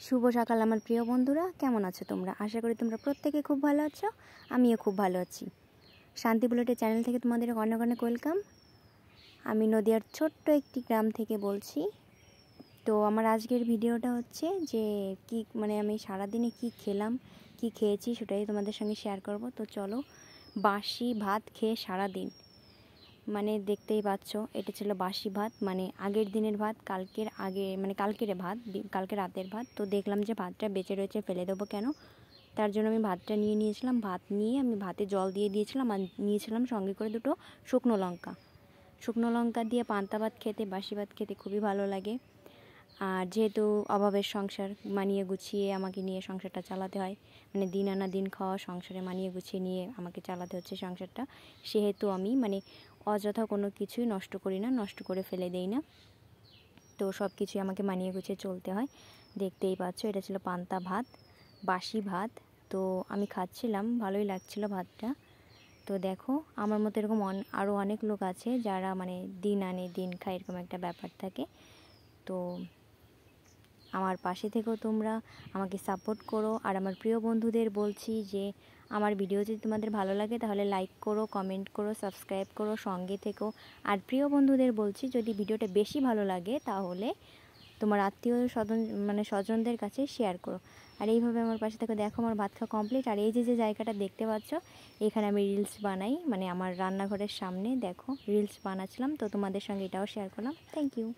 শুভ সকাল আমার প্রিয় বন্ধুরা, কেমন আছো তোমরা? আশা করি তোমরা প্রত্যেকে খুব ভালো আছো। আমিও খুব ভালো আছি। শান্তি বুলেটের চ্যানেল থেকে তোমাদের অনেক অনেক ওয়েলকাম। আমি নদিয়ার ছোট্ট একটি গ্রাম থেকে বলছি। তো আমার আজকের ভিডিওটা হচ্ছে যে আমি সারাদিনে কি খেলাম, কি খেয়েছি সেটাই তোমাদের সঙ্গে শেয়ার করব। তো চলো, বাসি ভাত খেয়ে সারাদিন, দেখতেই পাচ্ছ, এটা ছিল বাসি ভাত, আগের দিনের ভাত, কালকের ভাত, কালকে রাতের ভাত। তো দেখলাম যে ভাতটা বেঁচে রয়েছে, ফেলে দেবো কেন, তার জন্য আমি ভাতটা নিয়েছিলাম। ভাত নিয়ে আমি ভাতে জল দিয়ে দিয়েছিলাম, আর নিয়েছিলাম সঙ্গে করে দুটো শুকনো লঙ্কা দিয়ে পান্তা ভাত খেতে, বাসি ভাত খেতে খুবই ভালো লাগে। আর যেহেতু অভাবের সংসার, মানিয়ে গুছিয়ে আমাকে নিয়ে সংসারটা চালাতে হয়, দিন আনা দিন খাওয়া সংসারে মানিয়ে গুছিয়ে নিয়ে আমাকে চালাতে হচ্ছে সংসারটা, সেহেতু আমি অযথা কোনো কিছুই নষ্ট করি না, নষ্ট করে ফেলে দেই না। তো সব কিছুই আমাকে মানিয়ে গুছিয়ে চলতে হয়। দেখতেই পাচ্ছ, এটা ছিল পান্তা ভাত, বাসি ভাত। তো আমি খাচ্ছিলাম, ভালোই লাগছিল ভাতটা। তো দেখো, আমার মতো এরকম আরও অনেক লোক আছে যারা দিন আনে দিন খায়, এরকম একটা ব্যাপার থাকে। তো আমার পাশে থেকেও তোমরা আমাকে সাপোর্ট করো। আর আমার প্রিয় বন্ধুদের বলছি যে আমার ভিডিও যদি তোমাদের ভালো লাগে তাহলে লাইক করো, কমেন্ট করো, সাবস্ক্রাইব করো, সঙ্গে থেকো। আর প্রিয় বন্ধুদের বলছি, যদি ভিডিওটা বেশি ভালো লাগে তাহলে তোমার আত্মীয় স্বজনদের কাছে শেয়ার করো। আর এইভাবে আমার পাশে থেকে দেখো, আমার ভাত খাওয়া কমপ্লিট। আর এই যে জায়গাটা দেখতে পাচ্ছ, এখানে আমি রিলস বানাই, আমার রান্নাঘরের সামনে দেখো রিলস বানাচ্ছিলাম। তো তোমাদের সঙ্গে এটাও শেয়ার করলাম। Thank you.